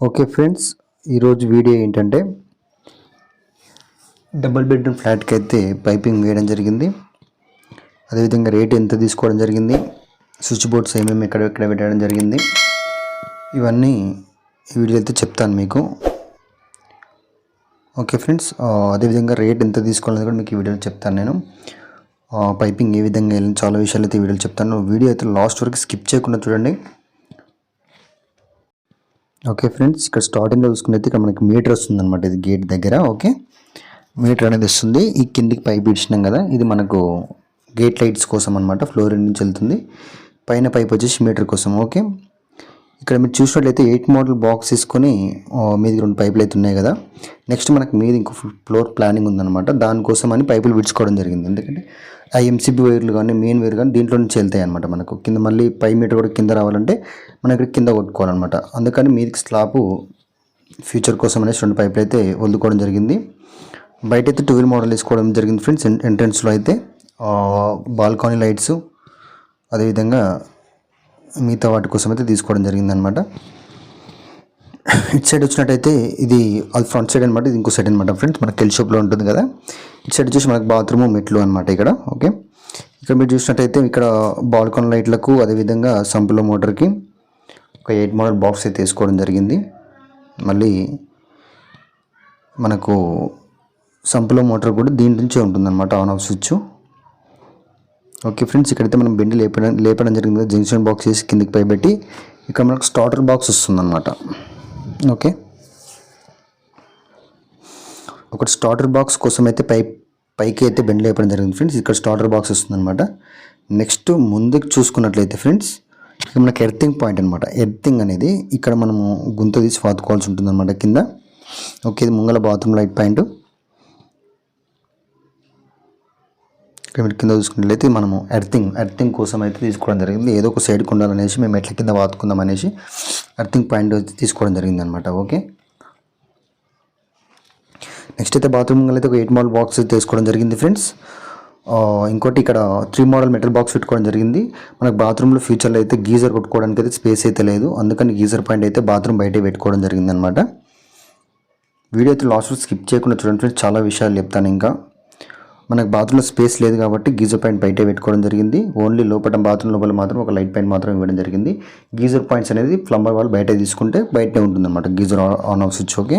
Okay friends, ఈరోజు video ఏంటంటే double bedroom ఫ్లాట్కి అయితే పైపింగ్ వేయడం జరిగింది. అదేవిధంగా రేట్ ఎంత తీసుకోవడం జరిగింది, స్విచ్ బోర్డ్స్ ఏమేమి ఎక్కడెక్కడ పెట్టడం జరిగింది, ఇవన్నీ ఈ వీడియో అయితే చెప్తాను మీకు. ఓకే ఫ్రెండ్స్, అదేవిధంగా రేట్ ఎంత తీసుకోవాలని కూడా మీకు ఈ వీడియోలో చెప్తాను. నేను పైపింగ్ ఏ విధంగా వెళ్ళిన చాలా విషయాలు అయితే ఈ వీడియోలో చెప్తాను. వీడియో అయితే లాస్ట్ వరకు స్కిప్ చేయకుండా చూడండి. ఓకే ఫ్రెండ్స్, ఇక్కడ స్టార్టింగ్లో చూసుకున్నైతే ఇక్కడ మనకి మీటర్ వస్తుంది అనమాట. ఇది గేట్ దగ్గర ఓకే మీటర్ అనేది వస్తుంది. ఈ కిందికి పైప్ ఇచ్చినాం కదా, ఇది మనకు గేట్ లైట్స్ కోసం అనమాట. ఫ్లోరింగ్ నుంచి వెళ్తుంది. పైన పైప్ వచ్చేసి మీటర్ కోసం. ఓకే, ఇక్కడ మీరు చూసినట్లయితే 8 మోడల్ బాక్స్ తీసుకొని మీది 2 పైపులు అయితే ఉన్నాయి కదా. నెక్స్ట్ మనకు మీది ఇంకో ఫ్లోర్ ప్లానింగ్ ఉందన్నమాట. దానికోసం అని పైపులు విడుచుకోవడం జరిగింది. ఎందుకంటే ఆ ఎంసీబీ వైర్లు కానీ మెయిన్ వైర్ కానీ దీంట్లో నుంచి వెళ్తాయి అనమాట. మనకు కింద మళ్ళీ 5 మీటర్ కూడా కింద రావాలంటే మనం ఇక్కడ కింద కొట్టుకోవాలన్నమాట. అందుకని మీదికి స్లాబ్ ఫ్యూచర్ కోసం అనేసి 2 పైపులు అయితే వదులుకోవడం జరిగింది. బయట అయితే 12 మోడల్ వేసుకోవడం జరిగింది ఫ్రెండ్స్. ఎంట్రన్స్లో అయితే బాల్కనీ లైట్స్, అదేవిధంగా మిగతా వాటి కోసం అయితే తీసుకోవడం జరిగిందనమాట. ఇటు సైడ్ వచ్చినట్టయితే ఇది అది ఫ్రంట్ సైడ్ అనమాట, ఇది ఇంకో సైడ్ అనమాట ఫ్రెండ్స్. మనకి కెల్ షాప్లో ఉంటుంది కదా. ఇటు సైడ్ వచ్చేసి మనకు బాత్రూమ్ మెట్లు అనమాట ఇక్కడ. ఓకే, ఇక్కడ మీరు చూసినట్టయితే ఇక్కడ బాల్కనీ లైట్లకు, అదేవిధంగా సంపులో మోటార్కి ఒక 8 మోడల్ బాక్స్ అయితే వేసుకోవడం జరిగింది. మళ్ళీ మనకు సంపులో మోటార్ కూడా దీని నుంచే ఉంటుందన్నమాట, on off switch. Okay friends, ఇక్కడైతే మనం బెండి లేపడం జరిగింది. జంక్షన్ బాక్స్ వేసి కిందికి పై పెట్టి ఇక్కడ మనకు స్టార్టర్ బాక్స్ వస్తుందన్నమాట. ఓకే, ఒకటి స్టార్టర్ బాక్స్ కోసం అయితే పైకి అయితే బెండ్ లేపడం జరిగింది ఫ్రెండ్స్. ఇక్కడ స్టార్టర్ బాక్స్ వస్తుందన్నమాట. నెక్స్ట్ ముందుకు చూసుకున్నట్లయితే ఫ్రెండ్స్, ఇక్కడ మనకి ఎర్తింగ్ పాయింట్ అనమాట. ఎర్తింగ్ అనేది ఇక్కడ మనము గుంత తీసి వాతుకోవాల్సి ఉంటుందన్నమాట కింద. ఓకే, ఇది ముంగల బాత్రూమ్ లైట్ పాయింట్. ఇక్కడ మీరు కింద చూసుకున్నట్లయితే మనము ఎర్తింగ్ కోసం అయితే తీసుకోవడం జరిగింది. ఏదో ఒక సైడ్కి ఉండాలనేసి మేము ఎట్ల కింద వాతుకుందాం అనేసి ఎర్తింగ్ పాయింట్ తీసుకోవడం జరిగింది అనమాట. ఓకే, నెక్స్ట్ అయితే బాత్రూమ్ అయితే ఒక 8 మోడల్ బాక్స్ తీసుకోవడం జరిగింది ఫ్రెండ్స్. ఇంకోటి ఇక్కడ 3 మోడల్ మెటల్ బాక్స్ పెట్టుకోవడం జరిగింది. మనకు బాత్రూంలో ఫ్యూచర్లో అయితే గీజర్ కొట్టుకోవడానికి అయితే స్పేస్ అయితే లేదు. అందుకని గీజర్ పాయింట్ అయితే బాత్రూమ్ బయటే పెట్టుకోవడం జరిగింది అనమాట. వీడియో అయితే లాస్ట్ స్కిప్ చేయకుండా చూడండి ఫ్రెండ్స్, చాలా విషయాలు చెప్తాను. ఇంకా మనకు బాత్రూంలో స్పేస్ లేదు కాబట్టి గీజర్ పాయింట్ బయటే పెట్టుకోవడం జరిగింది. ఓన్లీ లోపల బాత్రూమ్ లోపల మాత్రం ఒక లైట్ పాయింట్ మాత్రం ఇవ్వడం జరిగింది. గీజర్ పాయింట్స్ అనేది ప్లంబర్ వాళ్ళు బయట తీసుకుంటే బయటనే ఉంటుందన్నమాట geyser on off switch. Okay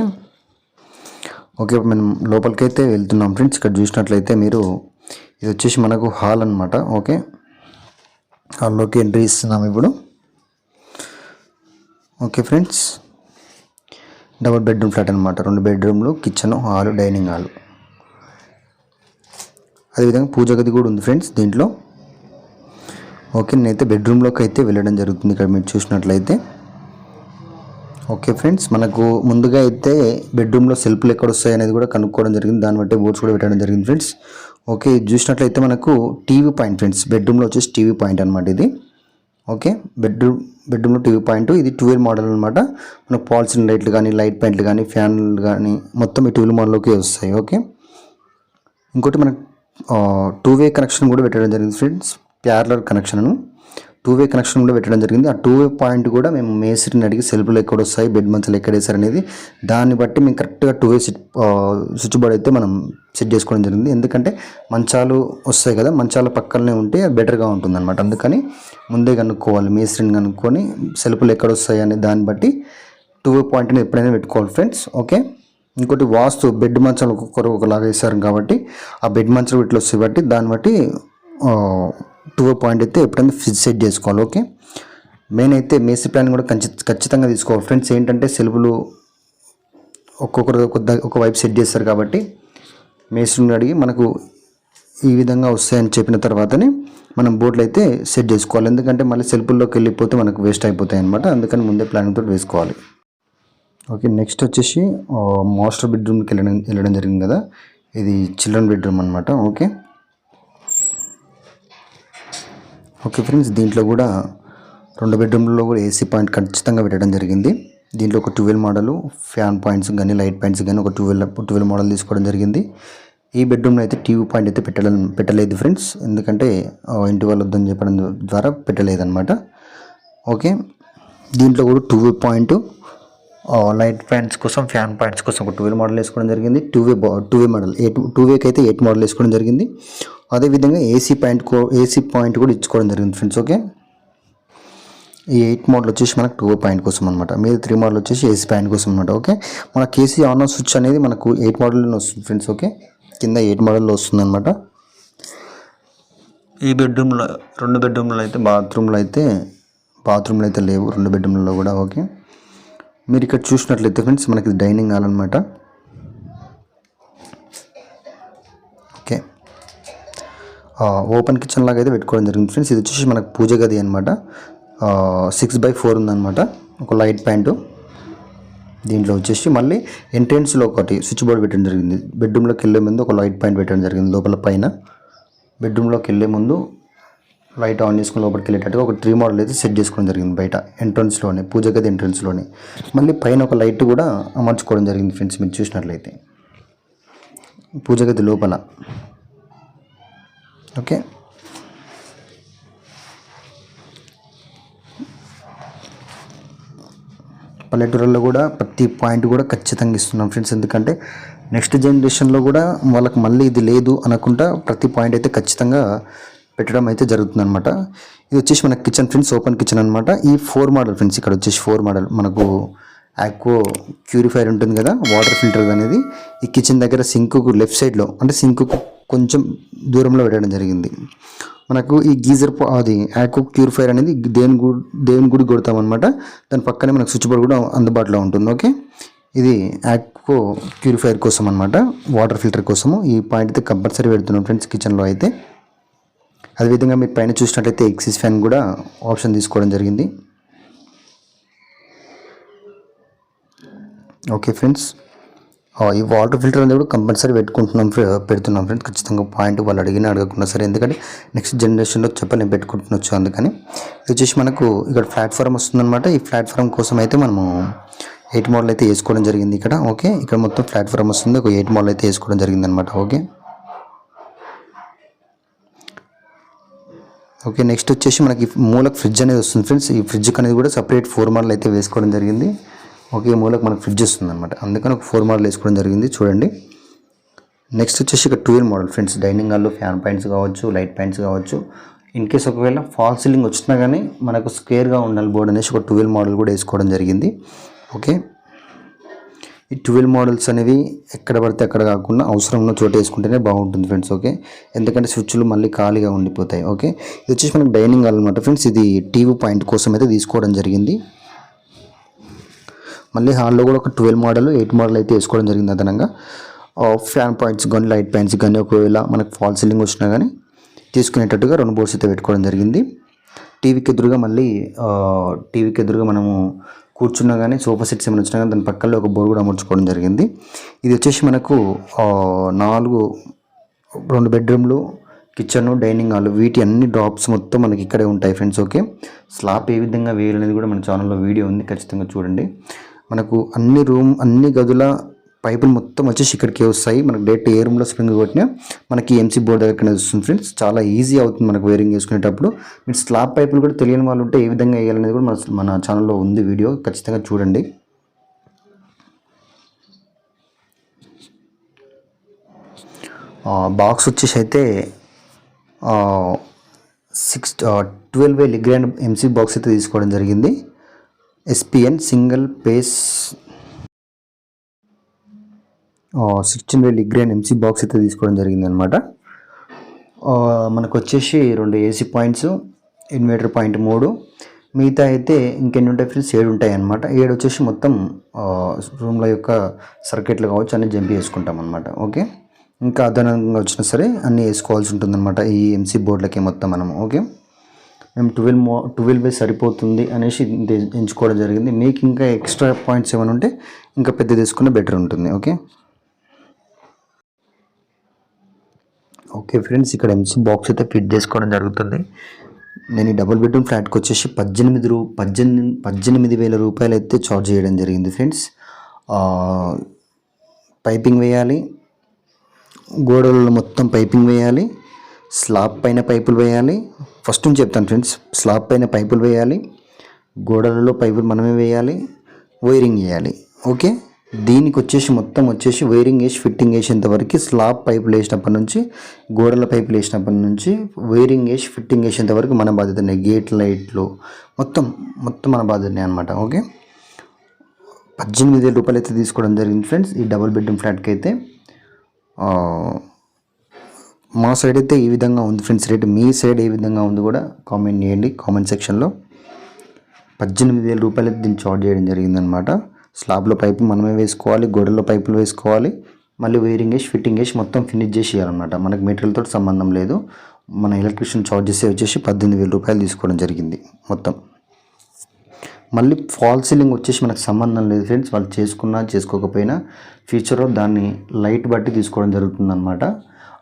okay, మనం లోపలికైతే వెళ్తున్నాం ఫ్రెండ్స్. ఇక్కడ చూసినట్లయితే మీరు ఇది వచ్చేసి మనకు హాల్ అనమాట. ఓకే, హాల్లోకి ఎంట్రీ ఇస్తున్నాం ఇప్పుడు. Okay friends, double bedroom flat అనమాట. 2 బెడ్రూమ్లు, కిచెన్, హాల్, డైనింగ్ హాల్, అదేవిధంగా పూజ గది కూడా ఉంది ఫ్రెండ్స్ దీంట్లో. ఓకే, నేనైతే బెడ్రూమ్లోకి అయితే వెళ్ళడం జరుగుతుంది ఇక్కడ మీరు చూసినట్లయితే. ఓకే ఫ్రెండ్స్, మనకు ముందుగా అయితే బెడ్రూమ్లో సెల్ఫ్లు ఎక్కడ వస్తాయి అనేది కూడా కనుక్కోవడం జరిగింది. దాన్ని బట్టి బోర్డ్స్ కూడా పెట్టడం జరిగింది ఫ్రెండ్స్. ఓకే, చూసినట్లయితే మనకు టీవీ పాయింట్ ఫ్రెండ్స్. బెడ్రూమ్లో వచ్చేసి టీవీ పాయింట్ అనమాట ఇది. ఓకే, బెడ్రూమ్లో టీవీ పాయింట్. ఇది 12 మోడల్ అనమాట. మనకు పాల్సిన లైట్లు కానీ, లైట్ పాయింట్లు కానీ, ఫ్యాన్లు కానీ మొత్తం ఈ 12 మోడల్లోకి వస్తాయి. ఓకే, ఇంకోటి మనకు 2-వే కనెక్షన్ కూడా పెట్టడం జరిగింది ఫ్రెండ్స్. ప్యారలర్ కనెక్షన్ 2-వే కనెక్షన్ కూడా పెట్టడం జరిగింది. ఆ 2-వే పాయింట్ కూడా మేము మేస్త్రిని అడిగి సెల్ఫ్లు ఎక్కడ వస్తాయి, బెడ్ మంచాలు ఎక్కడ వేస్తారు అనేది దాన్ని బట్టి మేము కరెక్ట్గా 2-వే స్విచ్ బోర్డ్ అయితే మనం సెట్ చేసుకోవడం జరిగింది. ఎందుకంటే మంచాలు వస్తాయి కదా, మంచాల పక్కనే ఉంటే బెటర్గా ఉంటుంది అనమాట. అందుకని ముందే కనుక్కోవాలి, మేస్త్రిని కనుక్కొని సెల్ఫ్లు ఎక్కడ వస్తాయి అనే దాన్ని బట్టి 2-వే పాయింట్ని ఎప్పుడైనా పెట్టుకోవాలి ఫ్రెండ్స్. ఓకే, ఇంకోటి వాస్తు బెడ్ మంచాలు ఒక్కొక్కరు ఒకలాగా వేస్తారు కాబట్టి ఆ బెడ్ మంచాలు ఇట్లా వస్తాయి బట్టి దాన్ని బట్టి 2-వే పాయింట్ అయితే ఎప్పుడైనా సెట్ చేసుకోవాలి. ఓకే, మెయిన్ అయితే మేస్త్రి ప్లాన్ కూడా ఖచ్చితంగా తీసుకోవాలి ఫ్రెండ్స్. ఏంటంటే సెల్ఫ్లు ఒక్కొక్కరు ఒక వైపు సెట్ చేస్తారు కాబట్టి మేస్త్రిని అడిగి మనకు ఈ విధంగా వస్తాయని చెప్పిన తర్వాతనే మనం బోర్డులు అయితే సెట్ చేసుకోవాలి. ఎందుకంటే మళ్ళీ సెల్ఫ్ల్లోకి వెళ్ళిపోతే మనకు వేస్ట్ అయిపోతాయి అనమాట. అందుకని ముందే ప్లానింగ్ తోటి వేసుకోవాలి. ఓకే, నెక్స్ట్ వచ్చేసి మాస్టర్ బెడ్రూమ్కి వెళ్ళడం జరిగింది కదా. ఇది చిల్డ్రన్ బెడ్రూమ్ అనమాట. ఓకే ఓకే ఫ్రెండ్స్, దీంట్లో కూడా 2 బెడ్రూమ్లలో కూడా ఏసీ పాయింట్ ఖచ్చితంగా పెట్టడం జరిగింది. దీంట్లో ఒక 12 మోడల్ ఫ్యాన్ పాయింట్స్ కానీ, లైట్ పాయింట్స్ కానీ ఒక 12 మోడల్ తీసుకోవడం జరిగింది. ఈ బెడ్రూమ్లో అయితే టీవీ పాయింట్ అయితే పెట్టలేదు ఫ్రెండ్స్. ఎందుకంటే ఇంటి వాళ్ళు వద్దని చెప్పడం ద్వారా పెట్టలేదన్నమాట. ఓకే, దీంట్లో కూడా 2-వే పాయింట్ లైట్ ఫ్యాన్స్ కోసం ఫ్యాన్ పాయింట్స్ కోసం ఒక 12 మోడల్ వేసుకోవడం జరిగింది. టూ వే మోడల్ 2వేకి అయితే 8 మోడల్ వేసుకోవడం జరిగింది. అదేవిధంగా ఏసీ పాయింట్ కూడా ఇచ్చుకోవడం జరిగింది ఫ్రెండ్స్. ఓకే, ఈ 8 మోడల్ వచ్చేసి మనకు 2 పాయింట్ కోసం అనమాట. మీద 3 మోడల్ వచ్చేసి ఏసీ పాయింట్ కోసం అనమాట. ఓకే, మన కేసీ ఆన్ ఆఫ్ స్విచ్ అనేది మనకు 8 మోడల్లో వస్తుంది ఫ్రెండ్స్. ఓకే, కింద 8 మోడల్లో వస్తుంది అనమాట. ఈ బెడ్రూమ్లో 2 బెడ్రూమ్లో అయితే బాత్రూమ్లో అయితే లేవు, 2 బెడ్రూమ్లలో కూడా. ఓకే, మీరు ఇక్కడ చూసినట్లయితే ఫ్రెండ్స్ మనకి డైనింగ్ హాల్ అనమాట. ఓకే, ఓపెన్ కిచెన్ లాగా అయితే పెట్టుకోవడం జరిగింది ఫ్రెండ్స్. ఇది వచ్చేసి మనకు పూజ గది అనమాట. 6x4 ఉందన్నమాట. ఒక లైట్ ప్యాంటు దీంట్లో వచ్చేసి మళ్ళీ ఎంట్రెన్స్లో ఒకటి స్విచ్ బోర్డ్ పెట్టడం జరిగింది. బెడ్రూమ్లోకి వెళ్ళే ముందు ఒక లైట్ పాయింట్ పెట్టడం జరిగింది లోపల పైన. బెడ్రూమ్లోకి వెళ్ళే ముందు లైట్ ఆన్ చేసుకుని లోపలికి వెళ్ళేటట్టుగా ఒక 3 మోడల్ అయితే సెట్ చేసుకోవడం జరిగింది బయట ఎంట్రన్స్లోనే, పూజ గది ఎంట్రన్స్లోనే. మళ్ళీ పైన ఒక లైట్ కూడా అమర్చుకోవడం జరిగింది ఫ్రెండ్స్. మీరు చూసినట్లయితే పూజ గది లోపల. ఓకే, పల్లెటూరులో కూడా ప్రతి పాయింట్ కూడా ఖచ్చితంగా ఇస్తున్నాం ఫ్రెండ్స్. ఎందుకంటే నెక్స్ట్ జనరేషన్లో కూడా వాళ్ళకి మళ్ళీ ఇది లేదు అనకుండా ప్రతి పాయింట్ అయితే ఖచ్చితంగా పెట్టడం అయితే జరుగుతుంది అనమాట. ఇది వచ్చేసి మన కిచెన్ ఫ్రెండ్స్, ఓపెన్ కిచెన్ అనమాట. ఈ 4 మోడల్ ఫ్రెండ్స్, ఇక్కడ వచ్చేసి 4 మోడల్ మనకు ఆక్వో ప్యూరిఫైర్ ఉంటుంది కదా, వాటర్ ఫిల్టర్ అనేది ఈ కిచెన్ దగ్గర సింకుకు లెఫ్ట్ సైడ్లో, అంటే సింకుకు కొంచెం దూరంలో పెట్టడం జరిగింది. మనకు ఈ గీజర్ అది ఆక్వో ప్యూరిఫైర్ అనేది దేవుని గుడి కొడతామన్నమాట. దాని పక్కనే మనకు స్విచ్ బోర్డ్ కూడా అందుబాటులో ఉంటుంది. ఓకే, ఇది ఆక్వో ప్యూరిఫైర్ కోసం అనమాట, వాటర్ ఫిల్టర్ కోసము. ఈ పాయింట్ అయితే కంపల్సరీ పెడుతున్నాం ఫ్రెండ్స్ కిచెన్లో అయితే. అదేవిధంగా మీరు పైన చూసినట్లయితే ఎక్సిస్ ఫ్యాన్ కూడా ఆప్షన్ తీసుకోవడం జరిగింది. ఓకే ఫ్రెండ్స్, ఈ వాటర్ ఫిల్టర్ అనేది కూడా కంపల్సరీ పెడుతున్నాం ఫ్రెండ్స్. ఖచ్చితంగా పాయింట్ వాళ్ళు అడగకుండా సరే, ఎందుకంటే నెక్స్ట్ జనరేషన్లో చెప్పలేం పెట్టుకుంటున్నచ్చు. అందుకని ఇది వచ్చేసి మనకు ఇక్కడ ప్లాట్ఫామ్ వస్తుందన్నమాట. ఈ ప్లాట్ఫామ్ కోసం అయితే మనము 8 మోడల్ అయితే వేసుకోవడం జరిగింది ఇక్కడ. ఓకే, ఇక్కడ మొత్తం ప్లాట్ఫామ్ వస్తుంది, ఒక 8 మోడల్ అయితే వేసుకోవడం జరిగింది అనమాట. ఓకే, నెక్స్ట్ వచ్చేసి మనకి మూలకు ఫ్రిడ్జ్ అనేది వస్తుంది ఫ్రెండ్స్. ఈ ఫ్రిడ్జ్కి అనేది కూడా సపరేట్ 4 మోడల్ అయితే వేసుకోవడం జరిగింది. ఓకే, మూలకు మనకు ఫ్రిడ్జ్ వస్తుంది అనమాట, అందుకని ఒక 4 మోడల్ వేసుకోవడం జరిగింది. చూడండి, నెక్స్ట్ వచ్చేసి ఇక్కడ 12 మోడల్ ఫ్రెండ్స్. డైనింగ్ హాల్లో ఫ్యాన్ పాయింట్స్ కావచ్చు, లైట్ పాయింట్స్ కావచ్చు. ఇన్ కేస్ ఒకవేళ ఫాల్ సీలింగ్ వచ్చినా కానీ మనకు స్క్వేర్గా ఉండాలి బోర్డ్ అనేసి ఒక 12 మోడల్ కూడా వేసుకోవడం జరిగింది. ఓకే, ఈ 12 మోడల్స్ అనేవి ఎక్కడ పడితే అక్కడ కాకుండా అవసరం ఉన్న చోట వేసుకుంటేనే బాగుంటుంది ఫ్రెండ్స్. ఓకే, ఎందుకంటే స్విచ్లు మళ్ళీ ఖాళీగా ఉండిపోతాయి. ఓకే, ఇది వచ్చేసి మనకు డైనింగ్ హాల్ అనమాట ఫ్రెండ్స్. ఇది టీవీ పాయింట్ కోసం అయితే తీసుకోవడం జరిగింది. మళ్ళీ హాల్లో కూడా ఒక 12 మోడల్ 8 మోడల్ అయితే వేసుకోవడం జరిగింది. అదనంగా ఫ్యాన్ పాయింట్స్ కానీ లైట్ పాయింట్స్ కానీ ఒకవేళ మనకు ఫాల్ సీలింగ్ వచ్చినా కానీ తీసుకునేటట్టుగా 2 బోర్డ్స్ అయితే పెట్టుకోవడం జరిగింది. టీవీకి ఎదురుగా మనము కూర్చున్నా కానీ సోఫా సెట్స్ ఏమైనా వచ్చినా కానీ దాని పక్కలో ఒక బోర్డు కూడా అమర్చుకోవడం జరిగింది. ఇది వచ్చేసి మనకు 2 బెడ్రూమ్లు, కిచెన్, డైనింగ్ హాల్, వీటి అన్ని డ్రాప్స్ మొత్తం మనకి ఇక్కడే ఉంటాయి ఫ్రెండ్స్. ఓకే, స్లాబ్ ఏ విధంగా వేయాలనేది కూడా మన ఛానల్లో వీడియో ఉంది, ఖచ్చితంగా చూడండి. మనకు అన్ని గదుల పైపులు మొత్తం వచ్చేసి ఇక్కడికి వస్తాయి. మనకు డైరెక్ట్ ఏ రూమ్లో స్ప్రింగ్ కొట్టినా మనకి ఎంసీ బోర్డ్ దగ్గర వస్తుంది ఫ్రెండ్స్. చాలా ఈజీ అవుతుంది మనకు వైరింగ్ చేసుకునేటప్పుడు. మీరు స్లాబ్ పైపులు కూడా తెలియని వాళ్ళు ఉంటే ఏ విధంగా వేయాలనేది కూడా మన ఛానల్లో ఉంది వీడియో, ఖచ్చితంగా చూడండి. బాక్స్ వచ్చేసి అయితే 12 లిగ్రాండ్ ఎంసీ బాక్స్ అయితే తీసుకోవడం జరిగింది. ఎస్పిఎన్ సింగిల్ పేస్ 16 లిగ్రాండ్ ఎంసీ బాక్స్ అయితే తీసుకోవడం జరిగింది అనమాట. మనకు వచ్చేసి 2 ఏసీ పాయింట్స్, ఇన్వర్టర్ పాయింట్ 3, మిగతా అయితే ఇంకెన్ని ఉంటాయి ఫ్రెండ్స్, 7 ఉంటాయి అనమాట. 7 వచ్చేసి మొత్తం రూమ్ల యొక్క సర్క్యూట్లు కావచ్చు అన్నీ జంప్ చేసుకుంటాం అనమాట. ఓకే, ఇంకా అదనంగా వచ్చినా సరే అన్నీ వేసుకోవాల్సి ఉంటుందన్నమాట ఈ ఎంసీ బోర్డులకి మొత్తం మనం. ఓకే, మేము 12 సరిపోతుంది అనేసి ఎంచుకోవడం జరిగింది. మీకు ఇంకా ఎక్స్ట్రా పాయింట్స్ ఏమైనా ఉంటే ఇంకా పెద్దది తీసుకున్న బెటర్ ఉంటుంది. ఓకే ఫ్రెండ్స్, ఇక్కడ ఎంసీ బాక్స్ అయితే ఫిట్ చేసుకోవడం జరుగుతుంది. నేను ఈ డబుల్ బెడ్రూమ్ ఫ్లాట్కి వచ్చేసి 18,000 రూపాయలు అయితే ఛార్జ్ చేయడం జరిగింది ఫ్రెండ్స్. పైపింగ్ వేయాలి, గోడలలో మొత్తం పైపింగ్ వేయాలి, స్లాబ్ పైన పైపులు వేయాలి. ఫస్ట్ నుంచి చెప్తాను ఫ్రెండ్స్, స్లాబ్ పైన పైపులు వేయాలి, గోడలలో పైపులు మనమే వేయాలి, వైరింగ్ వేయాలి. ఓకే, దీనికి వచ్చేసి మొత్తం వచ్చేసి వైరింగ్ వేసి ఫిట్టింగ్ వేసేంత వరకు స్లాబ్ పైపులు వేసినప్పటి నుంచి గోడల పైపులు వేసినప్పటి నుంచి వైరింగ్ వేసి ఫిట్టింగ్ వేసేంత వరకు మన బాధ్యతనే. గేట్ లైట్లు మొత్తం మన బాధ్యతనే అనమాట. ఓకే, 18,000 రూపాయలు అయితే తీసుకోవడం జరిగింది ఫ్రెండ్స్ ఈ డబుల్ బెడ్రూమ్ ఫ్లాట్కి అయితే. మా సైడ్ అయితే ఈ విధంగా ఉంది ఫ్రెండ్స్ రేట్. మీ సైడ్ ఏ విధంగా ఉంది కూడా కామెంట్ చేయండి కామెంట్ సెక్షన్లో. 18,000 రూపాయలు అయితే దీన్ని చార్జ్ చేయడం జరిగిందనమాట. స్లాబ్లో పైపు మనమే వేసుకోవాలి, గోడల్లో పైపులు వేసుకోవాలి, మళ్ళీ వైరింగ్ వేసి ఫిట్టింగ్ వేసి మొత్తం ఫినిష్ చేసి ఇవ్వాలన్నమాట. మనకు మెటీరియల్తో సంబంధం లేదు. మన ఎలక్ట్రిషియన్ చార్జెస్ వచ్చేసి 18,000 రూపాయలు తీసుకోవడం జరిగింది మొత్తం. మళ్ళీ ఫాల్ సీలింగ్ వచ్చేసి మనకు సంబంధం లేదు ఫ్రెండ్స్. వాళ్ళు చేసుకున్నా చేసుకోకపోయినా ఫ్యూచర్లో దాన్ని లైట్ బట్టి తీసుకోవడం జరుగుతుందన్నమాట.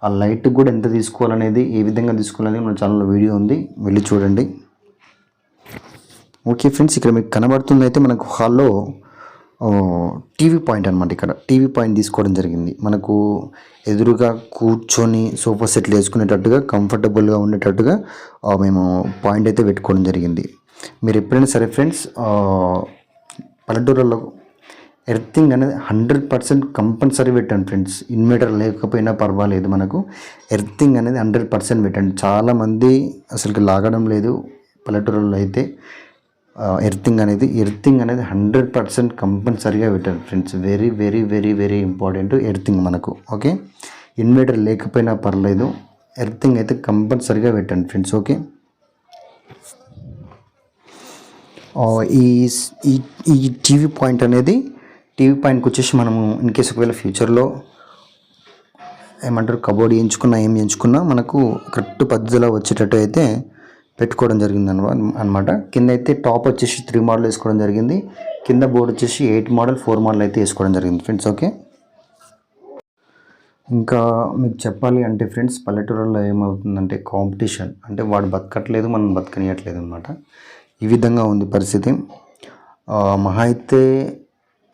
ఆ లైట్ కూడా ఎంత తీసుకోవాలనేది, ఏ విధంగా తీసుకోవాలనేది మన ఛానల్లో వీడియో ఉంది, వెళ్ళి చూడండి. ఓకే ఫ్రెండ్స్, ఇక్కడ మీకు కనబడుతుంది అయితే మనకు హాల్లో టీవీ పాయింట్ అనమాట. ఇక్కడ టీవీ పాయింట్ తీసుకోవడం జరిగింది. మనకు ఎదురుగా కూర్చొని సోఫా సెట్లు వేసుకునేటట్టుగా కంఫర్టబుల్గా ఉండేటట్టుగా మేము పాయింట్ అయితే పెట్టుకోవడం జరిగింది. మీరు ఎప్పుడైనా సరే ఫ్రెండ్స్ పల్లెటూరులో ఎర్తింగ్ అనేది 100% కంపల్సరీ పెట్టండి ఫ్రెండ్స్. ఇన్వర్టర్ లేకపోయినా పర్వాలేదు, మనకు ఎర్తింగ్ అనేది 100% పెట్టండి. చాలామంది అసలుకి లాగడం లేదు పల్లెటూరులో అయితే. ఎర్తింగ్ అనేది 100% కంపల్సరీగా పెట్టండి friends. Very very very very important earthing మనకు. ఓకే, ఇన్వర్టర్ లేకపోయినా పర్లేదు, ఎర్తింగ్ అయితే కంపల్సరీగా పెట్టండి ఫ్రెండ్స్. ఓకే, ఈ టీవీ పాయింట్కి వచ్చేసి మనము ఇన్ కేసు ఒకవేళ ఫ్యూచర్లో ఏమంటారు కబోర్డ్ ఎంచుకున్నా ఏం ఎంచుకున్నా మనకు కరెక్ట్ పద్ధతిలో వచ్చేటట్టు అయితే పెట్టుకోవడం జరిగింది అనమాట. కింద అయితే టాప్ వచ్చేసి 3 మోడల్ వేసుకోవడం జరిగింది. కింద బోర్డు వచ్చేసి 8 మోడల్ 4 మోడల్ అయితే వేసుకోవడం జరిగింది ఫ్రెండ్స్. ఓకే, ఇంకా మీకు చెప్పాలి అంటే ఫ్రెండ్స్ పల్లెటూరులో ఏమవుతుందంటే కాంపిటీషన్, అంటే వాడు బతకట్లేదు మనం బతకనియట్లేదు అనమాట. ఈ విధంగా ఉంది పరిస్థితి. మహా అయితే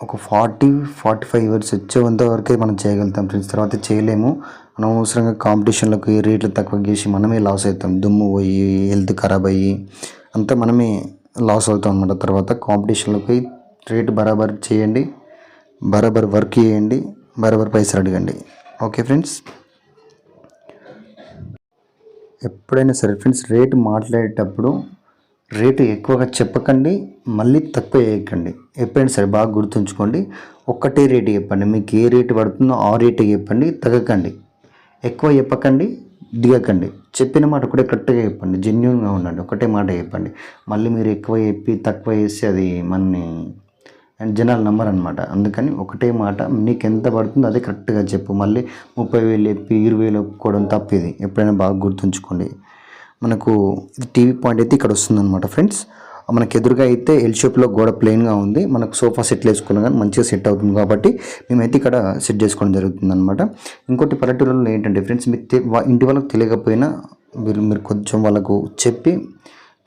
ఒక 40-45 ఇయర్స్ వచ్చేంత వరకే మనం చేయగలుగుతాం ఫ్రెండ్స్. తర్వాత చేయలేము. అనవసరంగా కాంపిటీషన్లకు రేట్లు తక్కువ చేసి మనమే లాస్ అవుతాం. దుమ్ము పోయి హెల్త్ ఖరాబ్ అయ్యి అంతా మనమే లాస్ అవుతాం అనమాట. తర్వాత కాంపిటీషన్లకు రేటు బరాబర్ చేయండి, బరాబర్ వర్క్ చేయండి, బరాబర్ పైసలు అడగండి. ఓకే ఫ్రెండ్స్, ఎప్పుడైనా సరే ఫ్రెండ్స్ రేటు మాట్లాడేటప్పుడు రేటు ఎక్కువగా చెప్పకండి, మళ్ళీ తక్కువ చేయకండి. ఎప్పుడైనా సరే బాగా గుర్తుంచుకోండి. ఒక్కటే రేటు చెప్పండి. మీకు ఏ రేటు పడుతుందో ఆ రేటు చెప్పండి, తగ్గకండి. ఎక్కువ చెప్పకండి, దిగకండి. చెప్పిన మాట ఒకటే కరెక్ట్గా చెప్పండి, జెన్యూన్గా ఉండండి. ఒకటే మాట చెప్పండి. మళ్ళీ మీరు ఎక్కువ చెప్పి తక్కువ చేస్తే అది మనని జనాలు నమ్మరనమాట. అందుకని ఒకటే మాట, నీకు ఎంత పడుతుందో అదే కరెక్ట్గా చెప్పు. మళ్ళీ 30,000 చెప్పి 20,000 ఒప్పుకోవడం తప్పిది. ఎప్పుడైనా బాగా గుర్తుంచుకోండి. మనకు టీవీ పాయింట్ అయితే ఇక్కడ వస్తుందన్నమాట ఫ్రెండ్స్. మనకు ఎదురుగా అయితే ఎల్ షేప్లో గోడ ప్లెయిన్గా ఉంది. మనకు సోఫా సెట్లు వేసుకున్నా కానీ మంచిగా సెట్ అవుతుంది కాబట్టి మేమైతే ఇక్కడ సెట్ చేసుకోవడం జరుగుతుంది అనమాట. ఇంకోటి పల్లెటూరులో ఏంటంటే ఫ్రెండ్స్, మీకు ఇంటి వాళ్ళకి తెలియకపోయినా మీరు కొంచెం వాళ్ళకు చెప్పి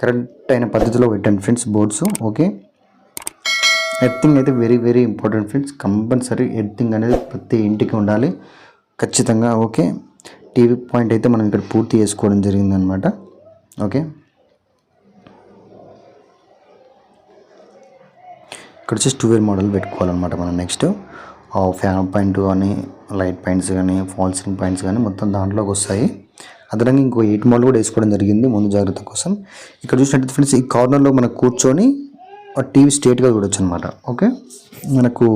కరెక్ట్ అయిన పద్ధతిలో పెట్టండి ఫ్రెండ్స్ బోర్డ్స్. ఓకే, ఎర్తింగ్ అయితే very very important friends. Compulsory earthing అనేది ప్రతి ఇంటికి ఉండాలి ఖచ్చితంగా. ఓకే, టీవీ పాయింట్ అయితే మనం ఇక్కడ పూర్తి చేసుకోవడం జరిగిందనమాట. ఓకే, ఇక్కడ వచ్చేసి 12 మోడల్ పెట్టుకోవాలన్నమాట మనం. నెక్స్ట్ ఫ్యాన్ పాయింట్ కానీ లైట్ పాయింట్స్ కానీ ఫాల్ సీలింగ్ పాయింట్స్ కానీ మొత్తం దాంట్లోకి వస్తాయి. అదనంగా ఇంకో 8 మోడల్ కూడా వేసుకోవడం జరిగింది ముందు జాగ్రత్త కోసం. ఇక్కడ చూసినట్టు ఫ్రెండ్స్ ఈ కార్నర్లో మనకు కూర్చొని టీవీ స్ట్రేట్గా చూడొచ్చు అనమాట. ఓకే, మనకు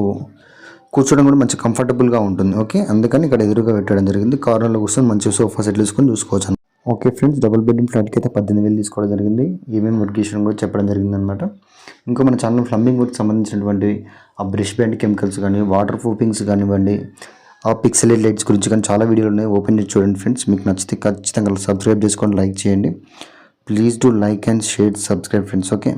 కూర్చోవడం కూడా మంచి కంఫర్టబుల్గా ఉంటుంది. ఓకే, అందుకని ఇక్కడ ఎదురుగా పెట్టడం జరిగింది. కార్నర్లో కూర్చొని మంచి సోఫా సెట్ వేసుకొని చూసుకోవచ్చు. ఓకే ఫ్రెండ్స్, డబుల్ బెడ్రూమ్ ఫ్లాట్కి అయితే 18,000 తీసుకోవడం జరిగింది. ఏమేమి వర్క్ చేసిన కూడా చెప్పడం జరిగింది అనమాట. ఇంకో మన ఛానల్ ప్లంబింగ్ వర్క్ సంబంధించినటువంటి ఆ బ్రష్ బ్యాండ్ కెమికల్స్ కానీ వాటర్ ప్రూఫింగ్స్ కానివ్వండి, ఆ పిక్సెల్ లైట్స్ గురించి కానీ చాలా వీడియోలు ఉన్నాయి. ఓపెన్ చేసి చూడండి ఫ్రెండ్స్. మీకు నచ్చితే ఖచ్చితంగా సబ్స్క్రైబ్ చేసుకోండి, లైక్ చేయండి. Please do like and share subscribe friends. Okay.